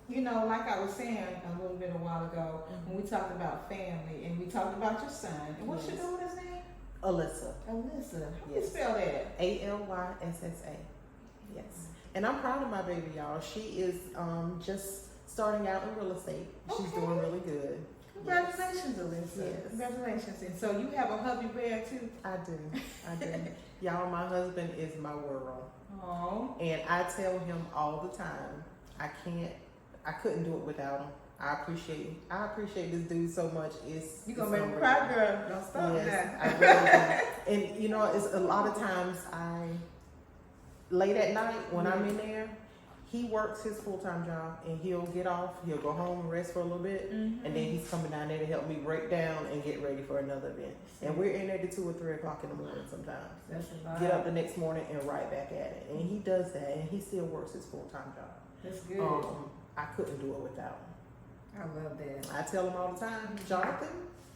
You know, like I was saying a little bit a while ago, when we talked about family and we talked about your son. And what's your daughter's name? Alyssa. Alyssa. How do you spell that? Alyssa. Yes. And I'm proud of my baby, y'all. She is just starting out in real estate. She's doing really good. Congratulations, Alyssa. Yes. Congratulations. And so you have a hubby bear too? I do. Y'all, my husband is my world. Oh. And I tell him all the time, I couldn't do it without him. I appreciate this dude so much. You're gonna make me cry, girl. Don't stop that. I really do. And you know, it's a lot of times late at night when I'm in there, he works his full-time job and he'll get off, he'll go home and rest for a little bit, and then he's coming down there to help me break down and get ready for another event. And we're in there to 2 or 3 o'clock in the morning sometimes. That's a lot. Get up the next morning and right back at it. And he does that, and he still works his full-time job. That's good. I couldn't do it without him. I love that. I tell him all the time, Jonathan,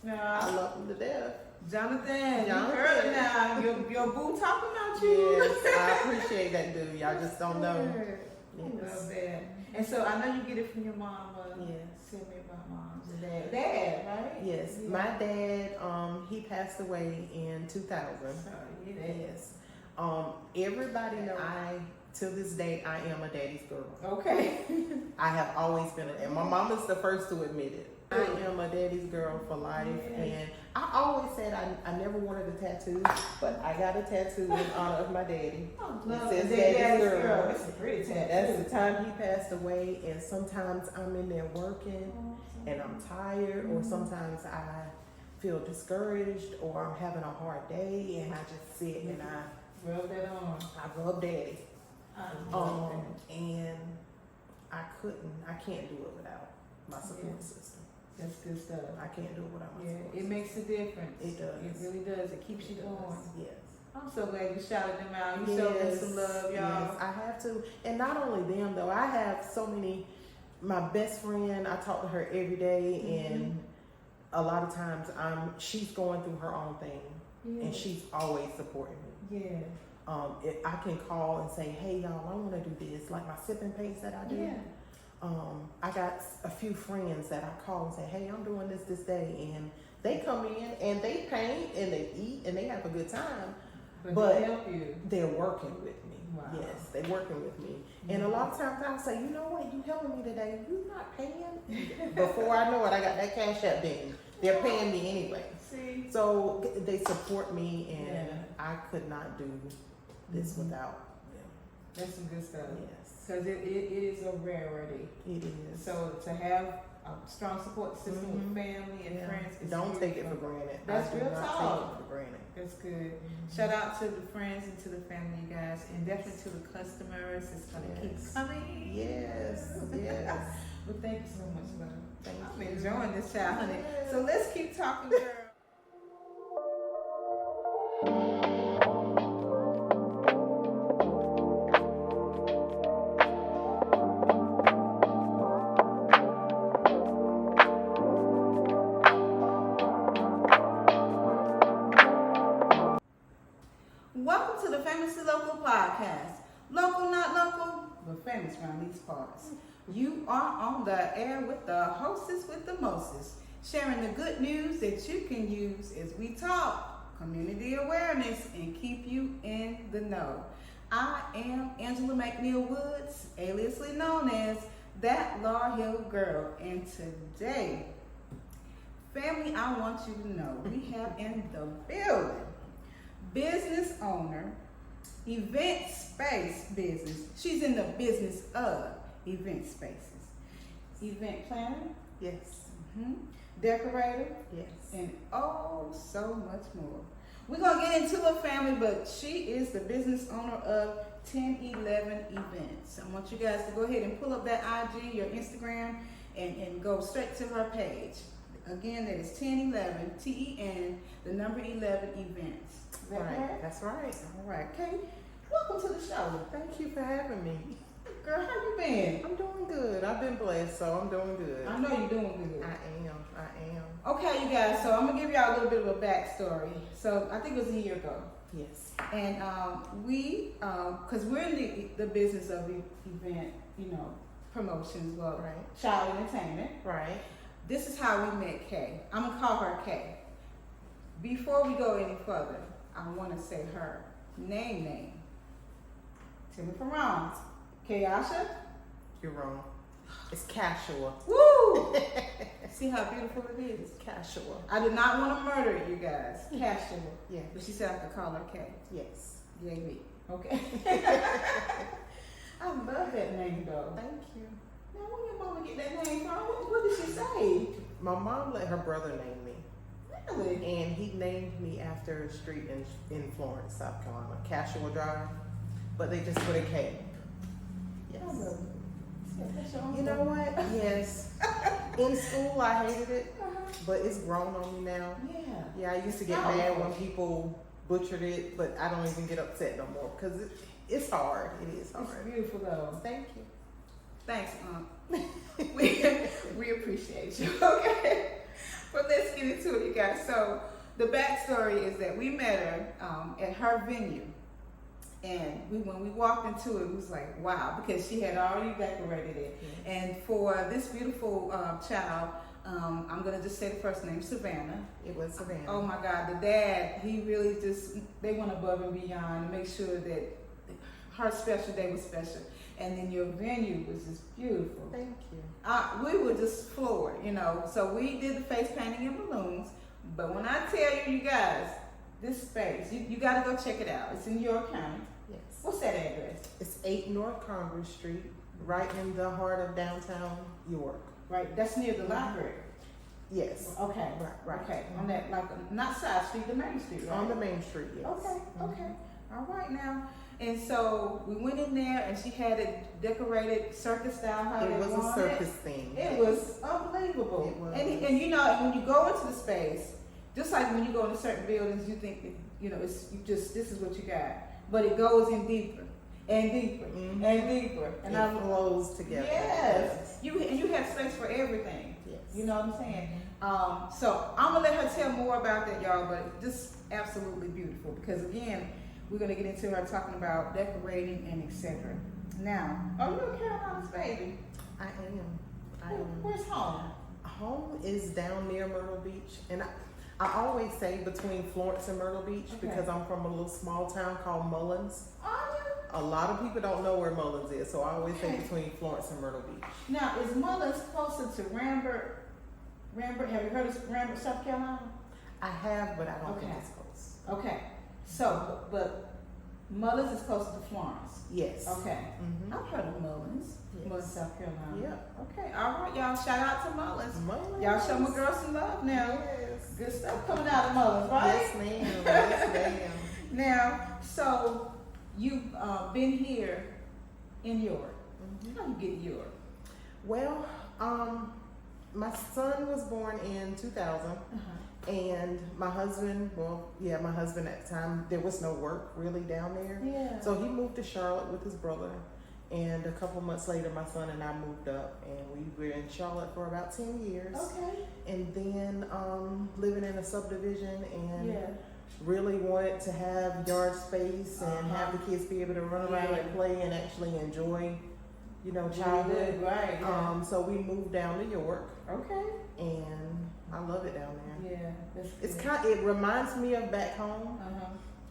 no. I love him to death. Jonathan, you heard it now. Your boo talking about you. Yes, I appreciate that, dude. Y'all just don't know. I love that. And so I know you get it from your mom. Yes. Tell me about mom's and dad, right? Yes. Yeah. My dad, he passed away in 2000. Sorry, yes. Everybody knows to this day, I am a daddy's girl. Okay. I have always been and my mom is the first to admit it. I am a daddy's girl for life, and I always said I never wanted a tattoo, but I got a tattoo in honor of my daddy. It says daddy's girl. It's a pretty tattoo. That's the time he passed away, and sometimes I'm in there working, and I'm tired, or sometimes I feel discouraged, or I'm having a hard day, and I just sit and I rub that on. I rub daddy. And I can't do it without my support system. That's good stuff. I can't do it without my support system. It makes a difference. It does. It really does. It keeps you going. Yes. I'm so glad you shouted them out. You showed them some love, y'all. Yes, I have to. And not only them, though. I have so many. My best friend, I talk to her every day, and a lot of times she's going through her own thing, and she's always supporting me. Yeah. I can call and say, hey, y'all, I want to do this, like my sipping paste that I do. Yeah. I got a few friends that I call and say, hey, I'm doing this day, and they come in and they paint and they eat and they have a good time, but they help you. They're working with me. Wow. Yes, they're working with me. And a lot of times I'll say, you know what, you helping me today, you not paying? Before I know it, I got that cash app ding. They're paying me anyway. See? So they support me, and I could not do this without them. That's some good stuff. Yes. Because it is a rarity. It is. So to have a strong support system with family and friends is don't take it for granted. That's real talk. Take it for granted. That's good. Shout out to the friends and to the family, you guys, and definitely to the customers. It's gonna keep coming. Yes. Well, thank you so much, love. Thank I'm you. enjoying this, child, honey. So let's keep talking, girl. Welcome to the Famously Local podcast. Local, not local, but famous around these parts. You are on the air with the hostess with the mostest, sharing the good news that you can use as we talk, community awareness, and keep you in the know. I am Angela McNeil Woods, aliasly known as That Laurel Hill Girl, and today, family, I want you to know we have in the building business owner, event space business. She's in the business of event spaces. Event planner. Yes. Decorator. Yes. And oh, so much more. We're going to get into her family, but she is the business owner of 1011 Events. I want you guys to go ahead and pull up that IG, your Instagram, and go straight to her page. Again, that is 1011, TEN, the number 11 Events. Right. That's right. All right, okay. Welcome to the show. Thank you for having me. Girl, how you been? I'm doing good. I've been blessed, so I'm doing good. I know you're doing good. I am. Okay, you guys, so I'm going to give y'all a little bit of a backstory. So I think it was a year ago. Yes. And we, because we're in the business of event, promotions, well, Right. child entertainment. Right. This is how we met Kay. I'm gonna call her Kay. Before we go any further, I want to say her name. Tell me if I'm wrong. Kayasha? You're wrong. It's Kashua. Woo! See how beautiful it is? Kashua. I did not want to murder it, you guys. Kashua. Yeah. But she said I could call her Kay. Yes. Yay me. Okay. I love that name though. Thank you. Now, where your mama get that name from? What did she say? My mom let her brother name me. Really? And he named me after a street in Florence, South Carolina, Kashua Drive. But they just put a K. Yes. I love it. That's your own You know thing. what? Yes. In school, I hated it, Uh-huh. but it's grown on me now. Yeah. Yeah, I used to get Oh, mad okay. when people butchered it, but I don't even get upset no more because it's hard. It is hard. It's beautiful though. Thank you. Thanks, we appreciate you. Okay. But let's get into it, you guys. So the backstory is that we met her at her venue. And when we walked into it, it was like, wow, because she had already decorated it. Mm-hmm. And for this beautiful child, I'm going to just say the first name, Savannah. It was Savannah. Oh my God, the dad, he really just, they went above and beyond to make sure that her special day was special. And then your venue was just beautiful. Thank you. We were just floored, you know. So we did the face painting and balloons. But when I tell you, you guys, this space, you got to go check it out. It's in York County. Yes. What's that address? It's 8 North Congress Street, right in the heart of downtown York. Right, that's near the library. Yes. Okay, Right. okay. On that, like, not side street, the main street, right? On the main street, yes. Okay, Mhm. okay. All right now. And so we went in there and she had it decorated circus style how It they was a wanted. circus theme. It was unbelievable. It was. And you know, when you go into the space, just like when you go into certain buildings, you think that, you know, it's you just, this is what you got. But it goes in deeper and deeper Mhm. and deeper. And it flows together. yes. You have space for everything. Yes. You know what I'm saying? So I'm gonna let her tell more about that, y'all, but just absolutely beautiful because again, we're gonna get into her talking about decorating and etc. Now, are you a Carolinas baby? I am. Where's home? Home is down near Myrtle Beach, and I always say between Florence and Myrtle Beach Okay. because I'm from a little small town called Mullins. Are you? A lot of people don't know where Mullins is, so I always say Okay. between Florence and Myrtle Beach. Now, is Mullins closer to Rambert? Have you heard of Rambert, South Carolina? I have, but I don't think Okay. it's close. Okay. So, but Mullins is closer to Florence. Yes. Okay. Mm-hmm. I've heard of Mullins. Yes. Mullins, South Carolina. Yeah. Okay. All right, y'all. Shout out to Mullins. Mullins. Y'all show my girls some love now. Yes. Good stuff coming out of Mullins, right? Yes, ma'am. Yes, ma'am. Now, so you've been here in York. Mhm. How you get to York? Well, my son was born in 2000. And my husband, my husband at the time, there was no work really down there. Yeah. So he moved to Charlotte with his brother. And a couple months later, my son and I moved up. And we were in Charlotte for about 10 years. Okay. And then living in a subdivision and Yeah. really wanted to have yard space and Uh-huh. have the kids be able to run around Yeah. and play and actually enjoy, Childhood, childhood. right? Yeah. So we moved down to York. Okay. And I love it down there. Yeah. That's It reminds me of back home,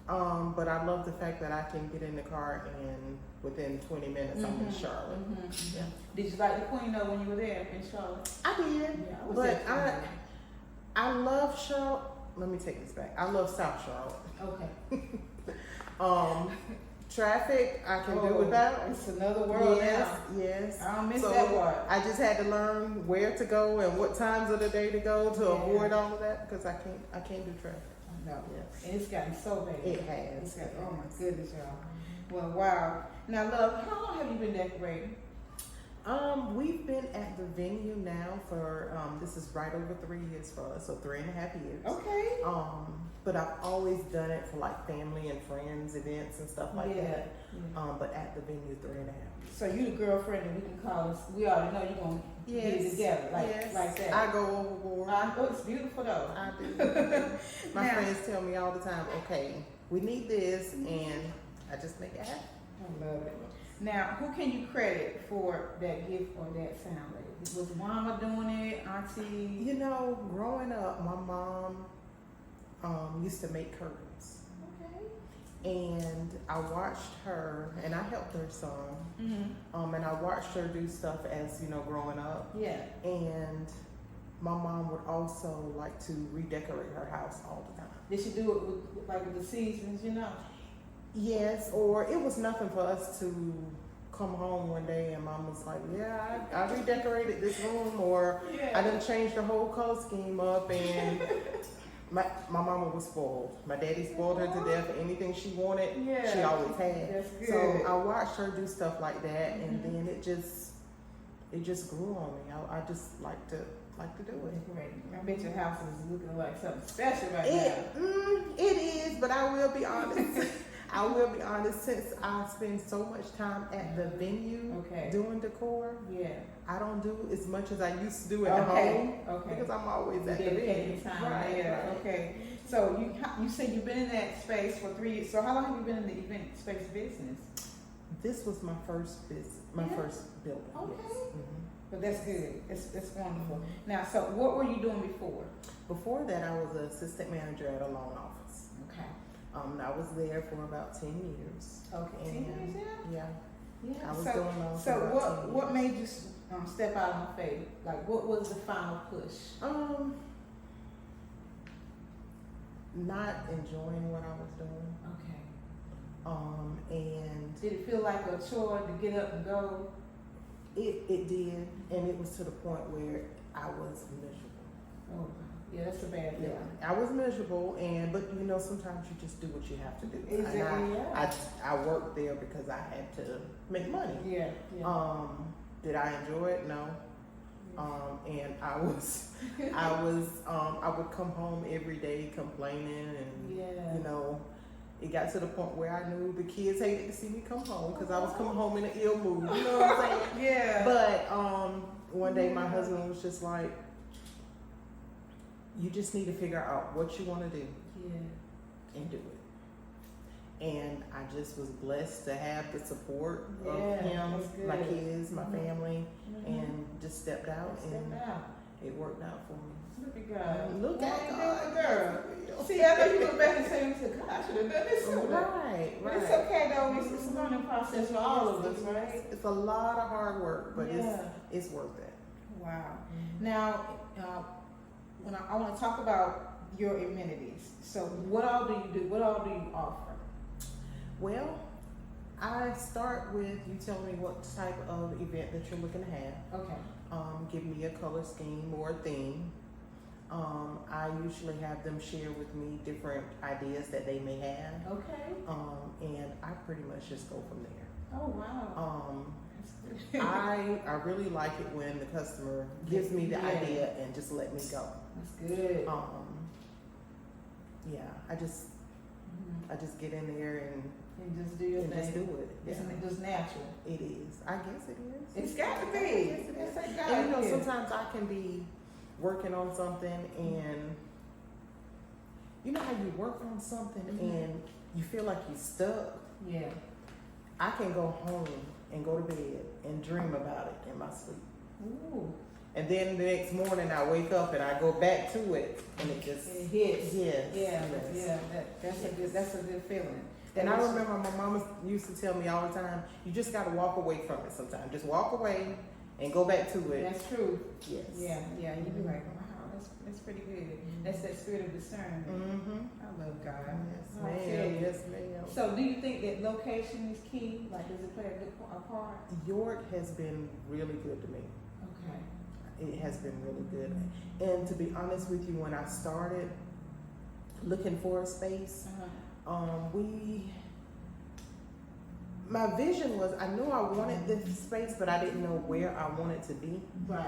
Uh-huh. but I love the fact that I can get in the car and within 20 minutes I'm in Mhm. Charlotte. Mhm. Yeah. Did you like the Queen though when you were there in Charlotte? I did, Yeah, I was but there. I love Charlotte. Let me take this back. I love South Charlotte. Okay. Traffic I can do without. It's another world Yes, now. yes. I don't miss So that part. I just had to learn where to go and what times of the day to go to Yeah. avoid all of that because I can't do traffic. No. Yes. And it's gotten so bad. It has. It's got, oh my goodness, y'all. Well, wow. Now, love, how long have you been decorating? We've been at the venue now for this is right over 3 years for us, so 3.5 years. Okay. But I've always done it for like family and friends events and stuff like that. Yeah. But at the venue 3.5. So you the girlfriend that we can call us. We already know you're gonna get it together, like that. I go overboard. Oh, it's beautiful though. I do. My Now- friends tell me all the time, okay, we need this, and I just make it happen. I love it. Now, who can you credit for that gift or that sound lady? Was mama doing it, auntie? You know, growing up, my mom used to make curtains. Okay. And I watched her, and I helped her some. Mm-hmm. And I watched her do stuff as, you know, growing up. Yeah. And my mom would also like to redecorate her house all the time. Did she do it with like with the seasons, you know? Yes, or it was nothing for us to come home one day and mom was like, yeah, I redecorated this room, or I done changed the whole color scheme up, and my mama was spoiled. My daddy spoiled her to death. Anything she wanted, she always had. That's good. So I watched her do stuff like that, and then it just grew on me. I just like to do it. Great. I bet your house is looking like something special right now. It is, but I will be honest. I will be honest, since I spend so much time at the venue doing decor, I don't do as much as I used to do at home because I'm always at the venue. Right. Okay. So you said you've been in that space for 3 years. So how long have you been in the event space business? This was my first business, first building. Okay. Yes. Mm-hmm. But that's good. It's wonderful. Now, so what were you doing before? Before that, I was an assistant manager at a loan office. Okay. I was there for about 10 years. Okay. 10 years, yeah. Yeah. I was doing loans so for about 10 what years. made you step out on faith? Like, what was the final push? Not enjoying what I was doing. Okay. And did it feel like a chore to get up and go? It did, and it was to the point where I was miserable. Oh, yeah, that's a bad feeling. Yeah, I was miserable, but you know, sometimes you just do what you have to do. Exactly. I worked there because I had to make money. Yeah. Did I enjoy it? No. And I would come home every day complaining, and you know, it got to the point where I knew the kids hated to see me come home because I was coming home in an ill mood. You know what I'm saying? Yeah. But one day my husband was just like, you just need to figure out what you want to do and do it. And I just was blessed to have the support of him, my kids, my family, and just stepped out, and it worked out for me. Look at God. Look at God. Girl. See, I know you look back and say, God, I should have done this sooner. Right. But it's okay though. It's a learning process for all of us, right? It's a lot of hard work, but it's worth it. Wow. Now, when I want to talk about your amenities. So, what all do you do? What all do you offer? Well, I start with you telling me what type of event that you're looking to have. Okay. Give me a color scheme or a theme. I usually have them share with me different ideas that they may have. Okay. And I pretty much just go from there. Oh wow. I really like it when the customer gives me the idea and just let me go. That's good. I just get in there and just do your thing. Just do it. Isn't it just natural? It is. I guess it is. It's got to be. And you know, sometimes I can be working on something, and you know how you work on something and you feel like you're stuck? Yeah. I can go home and go to bed and dream about it in my sleep. Ooh. And then the next morning I wake up and I go back to it, and it hits. Yes. That's a good feeling. And I remember my mama used to tell me all the time, you just got to walk away from it sometimes. Just walk away and go back to it. That's true. Yes. Yeah. You'd be like, wow, that's pretty good. That's that spirit of discernment. I love God. Yes, ma'am. Yes, ma'am. So, do you think that location is key? Like, does it play a part? York has been really good to me. Okay. It has been really good. And to be honest with you, when I started looking for a space, my vision was, I knew I wanted this space, but I didn't know where I wanted to be. Right.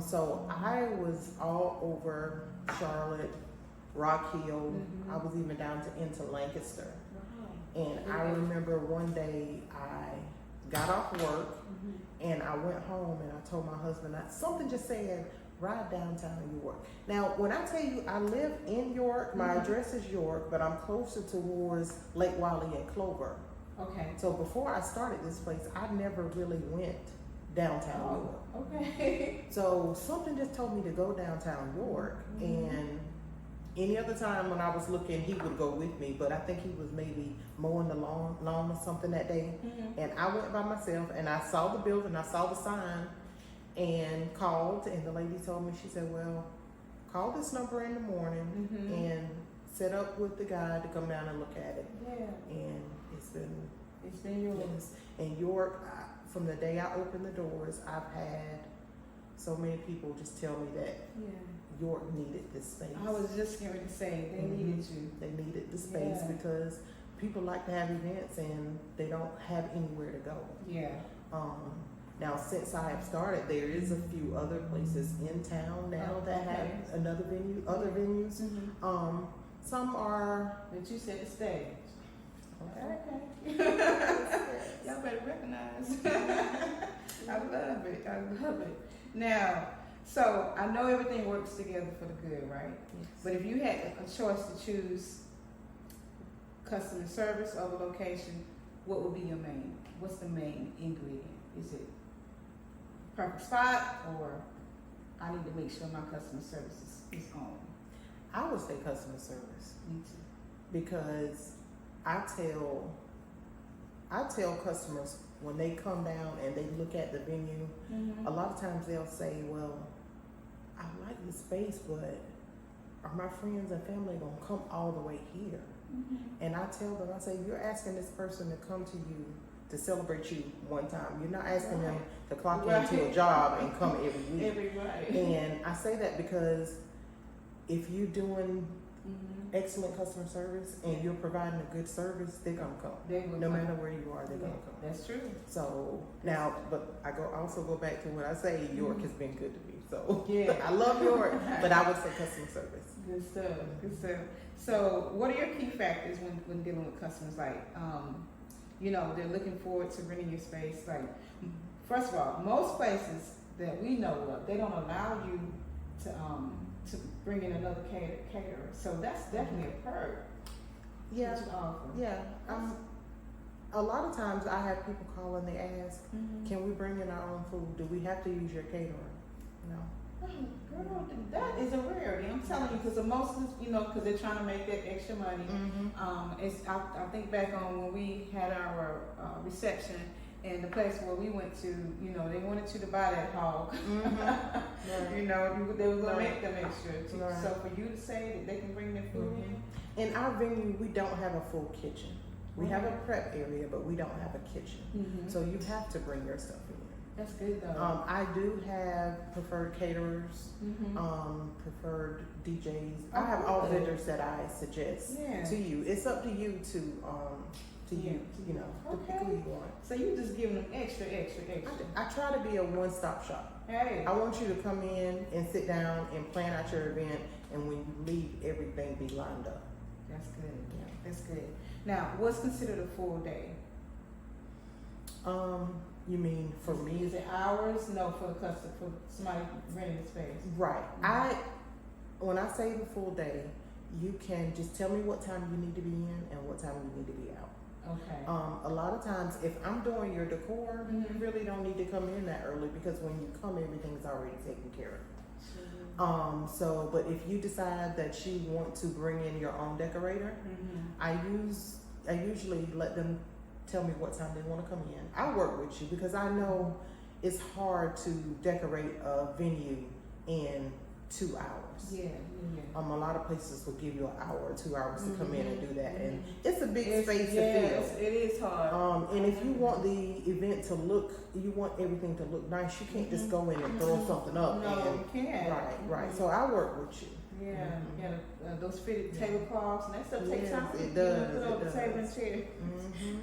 So I was all over Charlotte, Rock Hill. I was even down into Lancaster. And I remember one day I got off work and I went home and I told my husband, something just said, ride downtown York. Now, when I tell you I live in York, my address is York, but I'm closer towards Lake Wylie and Clover. Okay. So before I started this place, I never really went downtown York. Okay. So something just told me to go downtown York, and any other time when I was looking, he would go with me, but I think he was maybe mowing the lawn or something that day. And I went by myself, and I saw the building, I saw the sign, and called, and the lady told me, she said, well, call this number in the morning and set up with the guy to come down and look at it. Yeah. And it's been yours. yes. And York, from the day I opened the doors, I've had so many people just tell me that York needed this space. I was just going to say, they needed you. They needed the space because people like to have events and they don't have anywhere to go. Yeah. Now, since I have started, there is a few other places in town now that have another venue, other venues. Some are. But you said the stage. Okay. Y'all better recognize. I love it. I love it. Now, so I know everything works together for the good, right? Yes. But if you had a choice to choose customer service over location, what would be your main? What's the main ingredient? Is it perfect spot, or I need to make sure my customer service is on? I would say customer service. Me too. Because I tell customers when they come down and they look at the venue, a lot of times they'll say, well, I like the space, but are my friends and family gonna come all the way here? And I tell them, I say, you're asking this person to come to you to celebrate you one time. You're not asking them to clock into a job and come every week. And I say that because if you're doing excellent customer service and you're providing a good service, they're gonna come. No matter where you are, they're gonna come. That's true. So now, but I also go back to what I say, York has been good to me. So Yeah. I love York, but I would say customer service. Good stuff. Good stuff. So what are your key factors when dealing with customers? Like, they're looking forward to renting your space. Like, first of all, most places that we know of, they don't allow you to bring in another caterer. So that's definitely a perk. Yeah. That you offer. Yeah. A lot of times I have people call and they ask, can we bring in our own food? Do we have to use your caterer? No. Oh, girl, that is a rarity. I'm telling you, because most of this, because they're trying to make that extra money. I think back on when we had our reception and the place where we went to, they wanted you to buy that hog. Right. They were going to make them extra. Right. So for you to say that they can bring their food in our venue, we don't have a full kitchen. We have a prep area, but we don't have a kitchen. So you have to bring your stuff in. That's good though. I do have preferred caterers, preferred DJs. I have all vendors that I suggest to you. It's up to you to pick who you want. So you just giving them extra. I try to be a one-stop shop. Hey. I want you to come in and sit down and plan out your event, and when you leave, everything be lined up. That's good. Yeah. That's good. Now, what's considered a full day? You mean for me? Is it hours? No, for the customer, for somebody renting the space. Right. When I say the full day, you can just tell me what time you need to be in and what time you need to be out. Okay. A lot of times, if I'm doing your decor, you really don't need to come in that early because when you come, everything's already taken care of. But if you decide that you want to bring in your own decorator, I usually let them tell me what time they want to come in. I work with you because I know it's hard to decorate a venue in 2 hours. Yeah. A lot of places will give you an hour or 2 hours to come in and do that, and it's a big space to fill. It is hard. And if you want the event to look, you want everything to look nice. You can't just go in and throw something up. No, you can't. Right. So I work with you. Yeah, those fitted tablecloths and that stuff takes time. It does. Put on the table and chair.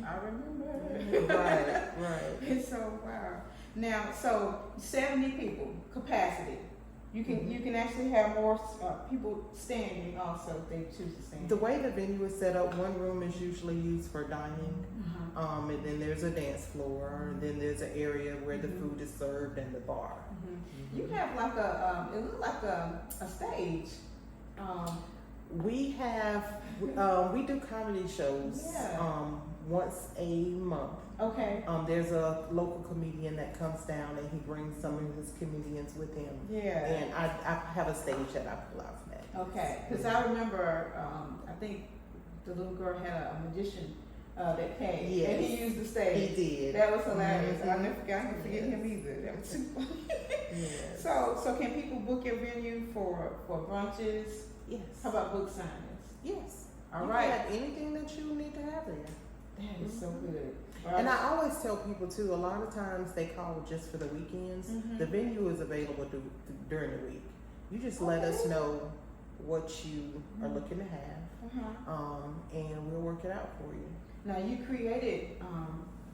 I remember. Right. It's so wow. Now, so 70 people capacity. You can actually have more people standing also if they choose to stand. The way the venue is set up, one room is usually used for dining, and then there's a dance floor, and then there's an area where the food is served and the bar. You have like it looks like a stage. We do comedy shows once a month. Okay. There's a local comedian that comes down and he brings some of his comedians with him. Yeah. And I have a stage that I pull out for that. Okay. Because I remember, I think the little girl had a magician that came. Yes. And he used the stage. He did. That was hilarious. Mhm. I never forget him either. That was too funny. Yes. So can people book your venue for brunches? Yes. How about book signings? Yes. All You right. can have anything that you need to have there. That is so good. And I always tell people too, a lot of times they call just for the weekends. Mhm. The venue is available during the week. You just let us Okay. know what you are Mhm. looking to have, Uh-huh. and we'll work it out for you. Now you created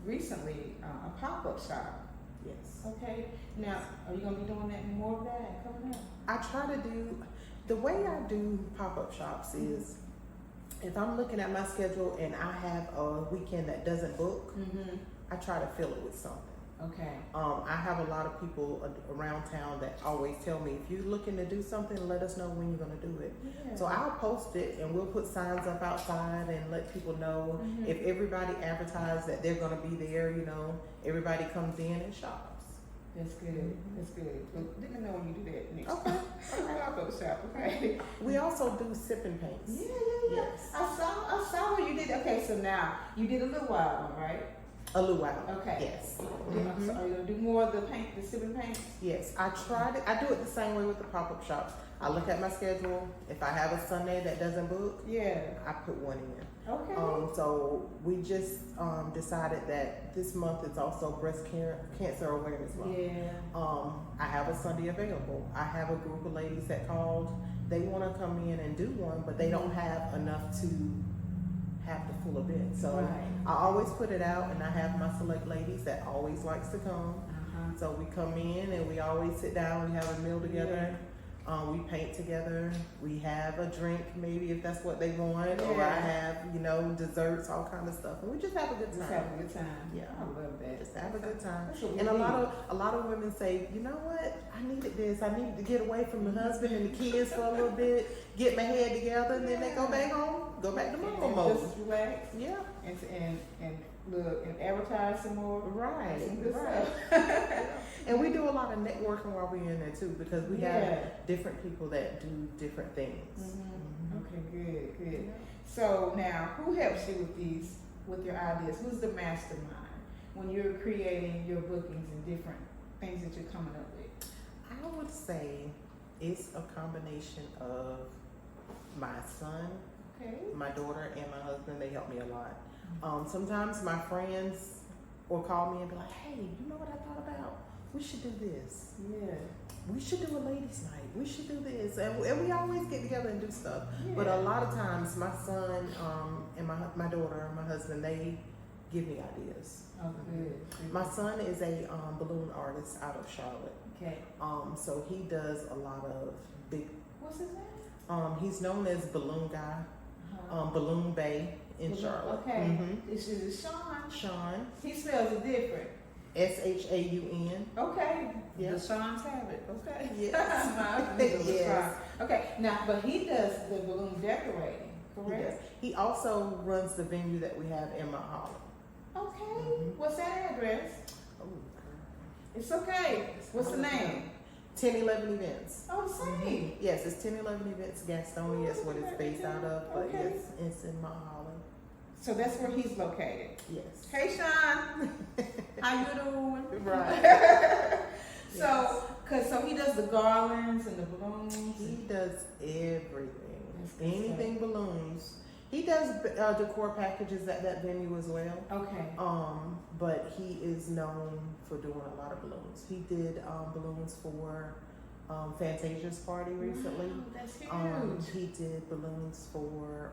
recently a pop-up shop. Yes. Okay. Now are you gonna be doing that more of that coming up? I try to do, the way I do pop-up shops is, if I'm looking at my schedule and I have a weekend that doesn't book, Mm-hmm. I try to fill it with something. Okay. I have a lot of people around town that always tell me, if you're looking to do something, let us know when you're going to do it. Yeah. So I'll post it and we'll put signs up outside and let people know. Mhm. If everybody advertises that they're going to be there, you know, everybody comes in and shops. That's good. That's good. But let me know when you do that next Okay. time. Pop-up shop. Okay. We also do sipping paints. Yeah. Yes. I saw what you did. Okay, so now you did a little while one, right? A luau. Okay. Yes. So Mhm. are you gonna do more of the sipping paints? Yes, I do it the same way with the pop-up shops. I look at my schedule. If I have a Sunday that doesn't book, Yeah. I put one in. Okay. So we just decided that this month is also cancer awareness month. Yeah. I have a Sunday available. I have a group of ladies that called. They want to come in and do one, but they don't have enough to have the full event. So Right. I always put it out, and I have my select ladies that always likes to come. Uh-huh. So we come in and we always sit down. We have a meal together. We paint together. We have a drink, maybe if that's what they want, or Yeah. I have, desserts, all kind of stuff, and we just have a good Just time. have a good time. Yeah. I love that. Just have a good time. That's what we And a need. lot of women say, you know what? I needed this. I needed to get away from the husband and the kids for a little bit, get my head together, and then they go back home, go back to mama And mode. just relax Yeah. and look and advertise some more. Right. Some good Right. stuff. And we do a lot of networking while we're in there too, because we Yeah. have different people that do different things. Mhm. Okay, good. So now, who helps you with your ideas? Who's the mastermind when you're creating your bookings and different things that you're coming up with? I would say it's a combination of my son, Okay. my daughter, and my husband. They help me a lot. Sometimes my friends will call me and be like, hey, you know what I thought about? We should do this. Yeah. We should do a ladies' night. We should do this. And we always get together and do stuff. Yeah. But a lot of times my son and my daughter and my husband, they give me ideas. Oh, good. My son is a balloon artist out of Charlotte. Okay. So he does a lot of big. What's his name? He's known as Balloon Guy, Uh-huh. Balloon Bay in Charlotte. Okay. Mhm. This is Sean. Sean, He spells it different. SHAUN. Okay. Yeah. The Sean's have it. Okay. Yes. My husband is a Yes. Sean. Okay. Now, but he does the balloon decorating, He correct? does. He also runs the venue that we have in Mount Holly. Okay. Mhm. What's that address? Oh, It's okay. What's the name? 1011 Events. Oh, same. Yes, it's 1011 Events, Gastonia is what it's based out of, but Okay. yes, it's in Mount Holly. So that's where he's located. Yes. Hey, Sean. How you doing? Right. So he does the garlands and the balloons. He does everything. That's good Anything balloons. He does decor packages at that venue as well. Okay. But he is known for doing a lot of balloons. He did balloons for Fantasia's party recently. Wow, that's huge. He did balloons for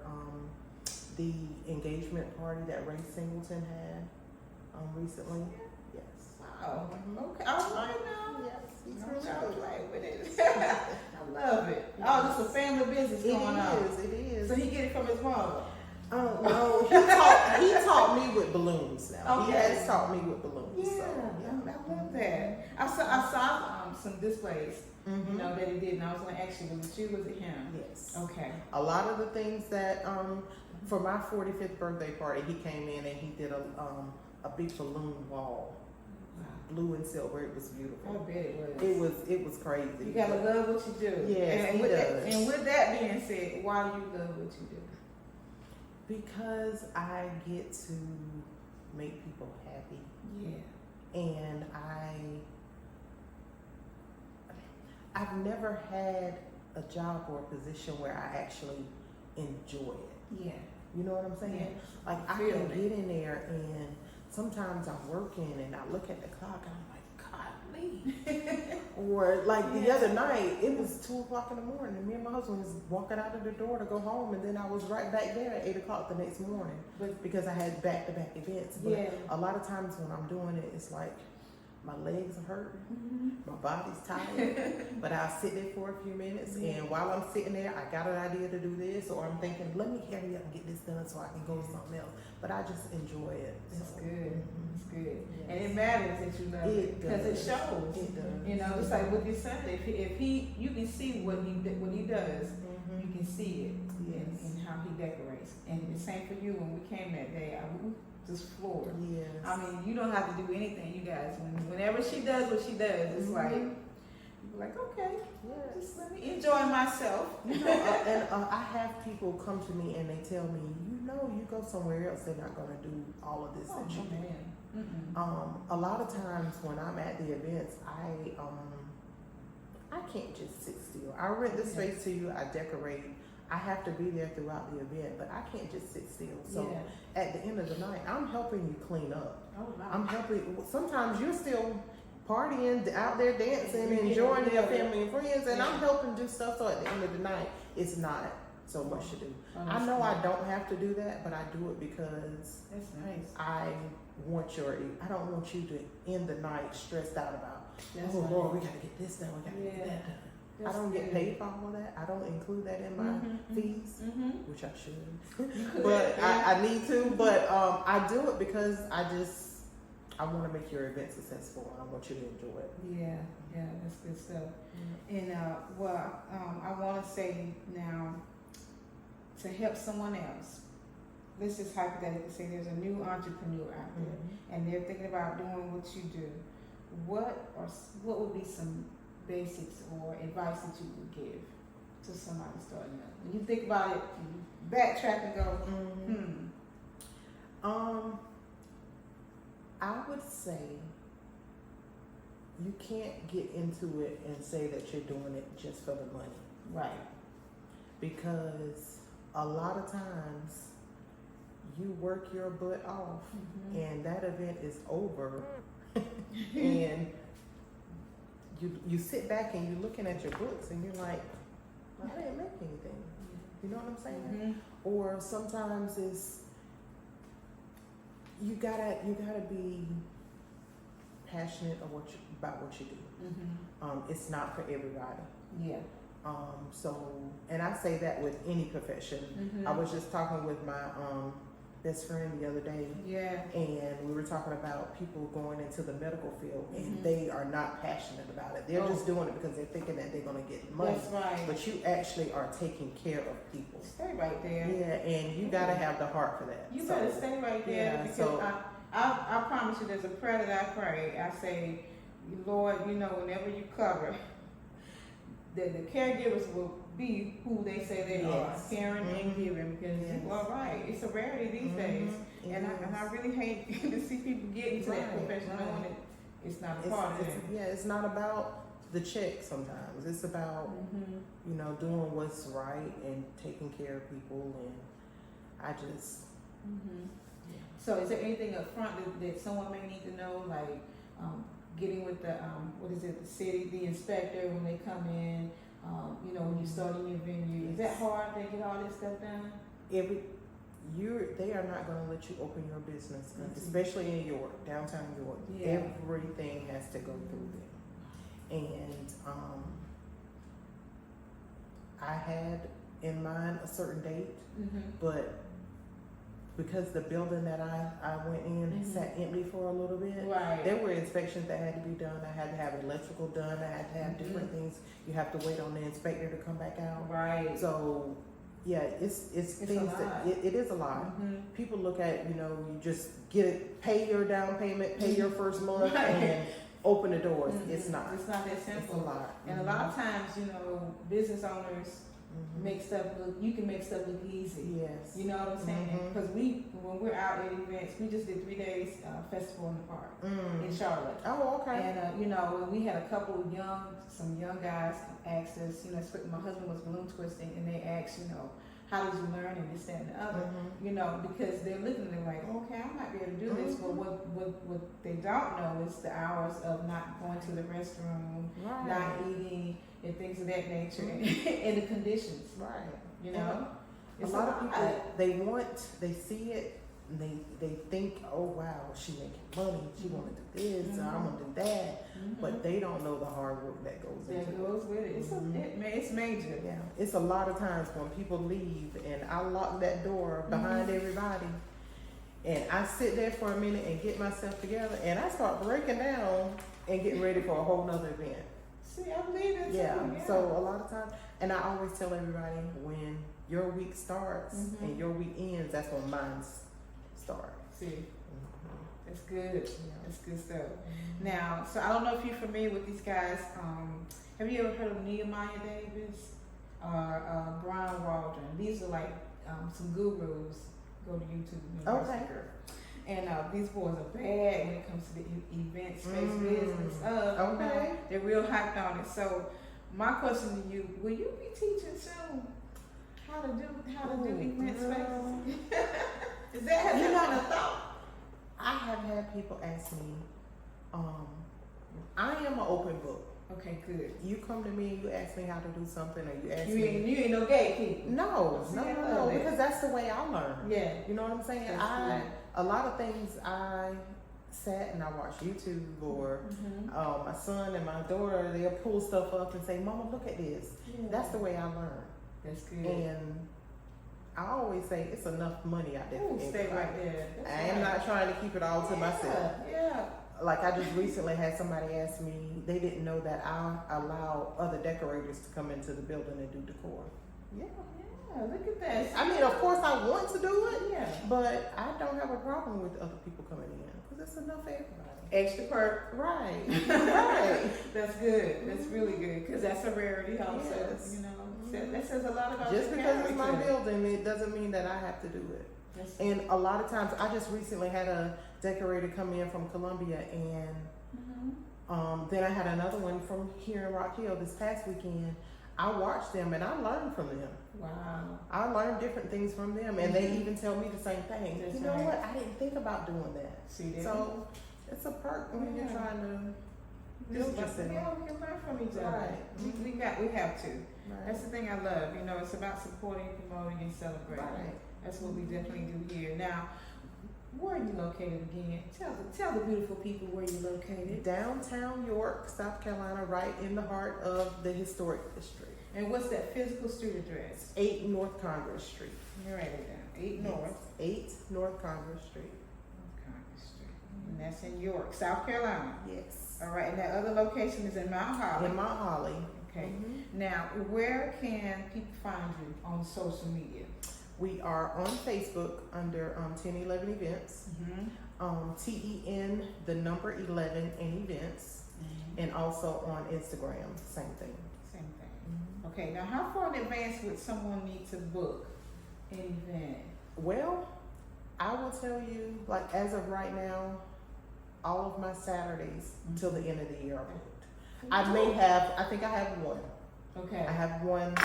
the engagement party that Ray Singleton had recently. Yes. Wow. Okay. All right now. Yes, he's I'm really trying to good. play with it. I love it. Oh, this is a family business It going on. is. It is. So he get it from his mother. No, he taught me with balloons now. He Okay. has taught me with balloons. Yeah, So, I love that. I saw some displays, Mhm. that he did, and I was going to ask you, was it you, was it him? Yes. Okay. A lot of the things that For my 45th birthday party, he came in and he did a big balloon wall, blue and silver. It was I beautiful. bet it was. It was crazy. You gotta love what you do. Yes, and he with does. That, and with that being said, why do you love what you do? Because I get to make people happy, Yeah. and I've never had a job or a position where I actually enjoy it. Yeah. You know what I'm saying? Yeah. Like I can get in there and sometimes I'm working and I look at the clock and I'm like, golly. Or like the other night, it was 2 o'clock in the morning and me and my husband was walking out of the door to go home, and then I was right back there at 8 o'clock the next morning because I had back-to-back events. But a lot of times when I'm doing it, it's like my legs are hurting, my body's tired, but I'll sit there for a few minutes, and while I'm sitting there, I got an idea to do this, or I'm thinking, let me hurry up and get this done so I can go to something else. But I just enjoy it. That's So, good. That's good. Yes. And it matters that you love it because it shows. It does. You know, just like with your son, if he, you can see what he does. Mhm. You can see it Yes. in how he decorates. And the same for you. When we came that day, I was just floored. Yes. I mean, you don't have to do anything, you guys. Whenever she does what she does, it's like, you're like, okay, Yes. just let me enjoy myself. You know, I have people come to me and they tell me, you go somewhere else, they're not going to do all of this that you do. Man. A lot of times when I'm at the events, I can't just sit still. I rent the space to you, I decorate. I have to be there throughout the event, but I can't just sit still. So at the end of the night, I'm helping you clean up. Oh, wow. I'm helping. Sometimes you're still partying, out there dancing, enjoying your family and friends, and I'm helping do stuff. So at the end of the night, it's not so much to do. I know I don't have to do that, but I do it because That's nice. I don't want you to end the night stressed out about, That's oh right. Lord, we gotta get this done, we gotta get that done. I don't get paid for all of that. I don't include that in my fees, which I should, but I need to. But I do it because I want to make your event successful, and I want you to enjoy it. Yeah, that's good stuff. And I want to say now, to help someone else. Let's just hypothetically say there's a new entrepreneur out there, and they're thinking about doing what you do. What would be some basics or advice that you would give to somebody starting up? When you think about it, you backtrack and go, I would say you can't get into it and say that you're doing it just for the money. Right. Because a lot of times you work your butt off and that event is over and you sit back and you're looking at your books and you're like, well, I didn't make anything. You know what I'm saying? Or sometimes it's you gotta be passionate about what you do. It's not for everybody. Yeah. And I say that with any profession. I was just talking with my best friend the other day. Yeah. And we were talking about people going into the medical field and they are not passionate about it. They're just doing it because they're thinking that they're going to get money. That's right. But you actually are taking care of people. Stay right there. Yeah, and you got to have the heart for that. You gotta stay right there because I promise you there's a prayer that I pray. I say, Lord, whenever you cover, that the caregivers will be who they say they are, caring and giving, because it's a rarity these days. And I really hate to see people get into that profession knowing that it's not a part of it. Yeah, it's not about the check sometimes. It's about, doing what's right and taking care of people, and I just... So is there anything up front that someone may need to know, like getting with the, the city, the inspector when they come in, when you're starting your venue? Is that hard to get all this stuff done? They are not going to let you open your business, especially in York, downtown York. Yeah. Everything has to go through them. And I had in mind a certain date, but because the building that I went in sat empty for a little bit, there were inspections that had to be done. I had to have electrical done. I had to have different things. You have to wait on the inspector to come back out. Right. So Yeah, it's It's a things lot. that it is a lot. People look at, you know, you just get it, pay your down payment, pay your first month, Right. and open the doors. It's not. It's not that It's a simple. lot. And a lot of times, you know, business owners make stuff look. You can make stuff look easy. Yes. You know what I'm saying? Because when we're out at events, we just did 3 days festival in the park in Charlotte. Oh, okay. And you know, we had a couple of some young guys asked us. You know, my husband was balloon twisting, and they asked, you know, how did you learn and this, that, and the other? You know, because they're looking, they're like, okay, I might be able to do this, but what they don't know is the hours of not going to the restroom, not eating, and things of that nature, and the conditions. Right. You know, a lot of people they see it, and they think, oh wow, she making money, she want to do this, or I'm gonna do that, but they don't know the hard work that goes into it. That goes with it. It's major. Yeah, it's a lot of times when people leave, and I lock that door behind everybody, and I sit there for a minute and get myself together, and I start breaking down and getting ready for a whole nother event. See, I believe it too. Yeah. So a lot of times, and I always tell everybody, when your week starts and your week ends, that's when mine starts. See, that's good. That's good stuff. Now, so I don't know if you're familiar with these guys. Have you ever heard of Nehemiah Davis or Brian Waldron? These are like some gurus. Go to YouTube. Okay. And these boys are bad when it comes to the event space business. Okay. You know, they're real hyped on it. So my question to you: will you be teaching soon how to do event spaces? Is that has been a thought? I have had people ask me. I am an open book. Okay, good. You come to me and you ask me how to do something, or you ask You me. ain't no gatekeeper. No, See, no, I no, love no, that. because that's the way I learn. Yeah. You know what I'm saying? That's A lot of things I sat and I watched YouTube, or my son and my daughter, they'll pull stuff up and say, Mama, look at this. Yeah. That's the way I learn. That's good. And I always say it's enough money out there. Ooh, for stay everybody. right there. That's I am not trying to keep it all to myself. Yeah. Like I just recently had somebody ask me, they didn't know that I allow other decorators to come into the building and do decor. Yeah. Yeah, look at that. I mean, of course I want to do it, Yeah. but I don't have a problem with other people coming in because it's enough for everybody. Extra perk. Right. Right. That's good. That's really good because that's a rarity also. Yes. You know, that says a lot about Just your because it's my character. building, it doesn't mean that I have to do it. That's And a lot of times, I just recently had a decorator come in from Columbia, and then I had another one from here in Rock Hill this past weekend. I watched them and I learned from them. wow. I learned different things from them, and they even tell me the same thing. That's You know right. what? I didn't think about doing that. See that? So it's a perk when you're trying to build yourself. Yeah, we can learn from each other. Right. We have to. Right. That's the thing I love. You know, it's about supporting, promoting, and celebrating. Right. That's what we definitely do here. Now, where are you located again? Tell the beautiful people where you're located. Downtown York, South Carolina, right in the heart of the historic district. And what's that physical street address? 8 North Congress Street. You're right it down. 8 North. 8 North Congress Street. Congress Street. And that's in York, South Carolina. Yes. All right. And that other location is in Mount Holly. In Mount Holly. Okay. Now, where can people find you on social media? We are on Facebook under 1011 Events. TEN, the number 11 in events. And also on Instagram, same thing. Same thing. Okay. Now, how far in advance would someone need to book an event? Well, I will tell you, like as of right now, all of my Saturdays till the end of the year are booked. I think I have one. Okay. I have one,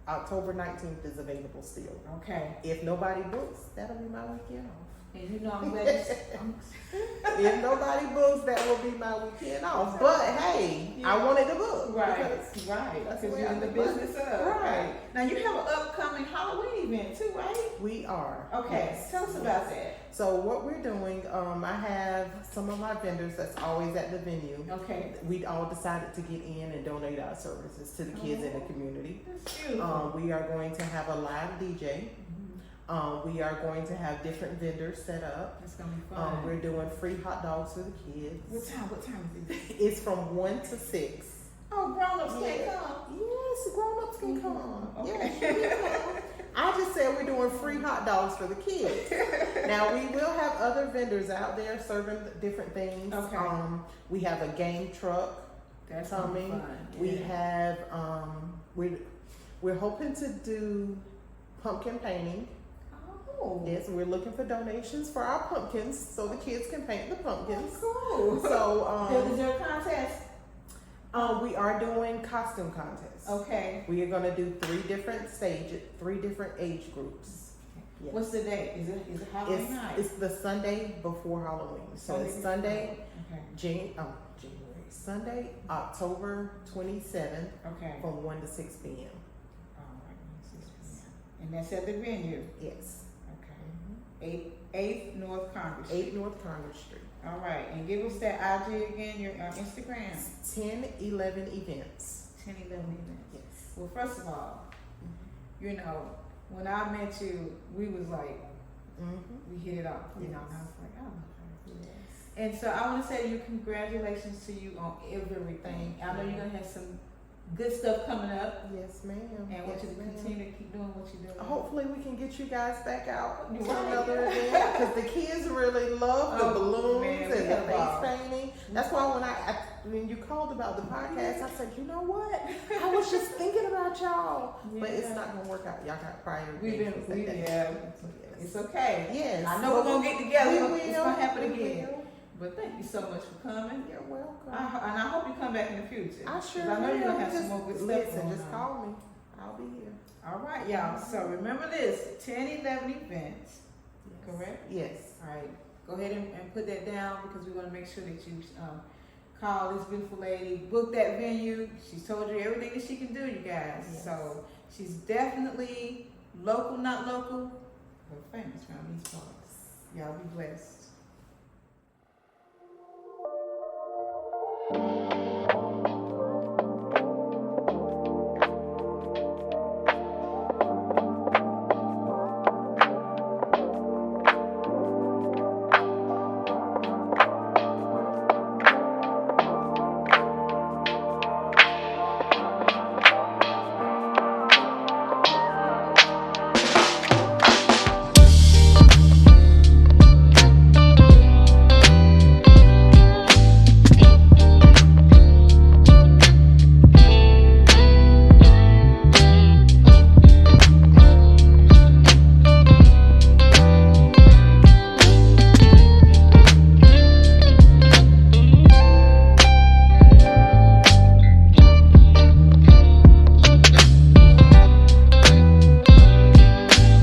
October 19th is available still. Okay. If nobody books, that'll be my weekend off. And you know, I'm glad If nobody books, that will be my weekend off. But hey, I wanted to book. right, because because the way you're I in the make money. business of. Right. Now you have an upcoming Halloween event too, right? We are. Okay, Yes. tell us about that. So what we're doing, I have some of my vendors that's always at the venue. Okay. We all decided to get in and donate our services to the kids in the community. That's beautiful. We are going to have a live DJ. We are going to have different vendors set up. It's gonna be fun. We're doing free hot dogs for the kids. What time is it? It's from 1 to 6. Oh, grown-ups can't come. Yes, grown-ups can can come. Okay. Yeah, she can come. I just said we're doing free hot dogs for the kids. Now we will have other vendors out there serving different things. Okay. We have a game truck That's gonna be coming. fun. We Yeah. have we're hoping to do pumpkin painting. Oh. Yes, we're looking for donations for our pumpkins so the kids can paint the pumpkins. Cool. So is there a contest? we are doing costume contests. Okay. We are going to do 3 different stages, 3 different age groups. Yes. What's the date? Is it Halloween night? It's the Sunday before Halloween. So it's before Sunday, Halloween. Okay. January. Sunday, October 27th Okay. from 1 to 6 p.m. All right. 6 p.m. And that's at the venue. Yes. Okay. 8th North Congress. 8 North Congress Street. All right. And give us that IG again, your Instagram. 10-11 events. 10, 11 events. Yes. Well, first of all, you know, when I met you, we was like, we hit it off. You know, and I was like, oh, okay. Yes. And so I want to say to you, congratulations to you on everything. I know you're going to have some good stuff coming up. Yes, ma'am. And I want you to continue to keep doing what you're doing. Hopefully we can get you guys back out to Right. another event because the kids really love the balloons man, we and the have face all. painting. That's why when you called about the podcast, I said, you know what? I was just thinking about y'all, but it's not gonna work out. Y'all got prior. engagements that day. So, yes. It's okay. Yes. I know we're going to get together. We will. It's going to happen We again. will. But thank you so much for coming. You're welcome. And I hope you come back in the future. I sure 'Cause I know you're will. going to have some Just more good stuff listen, going just on. call me. I'll be here. All right, y'all. So remember this, 10, 11 events, correct? Yes. All right. Go ahead and put that down because we want to make sure that you call this beautiful lady, book that venue. She's told you everything that she can do, you guys. Yes. So she's definitely local, not local, but famous around these parts. Y'all be blessed.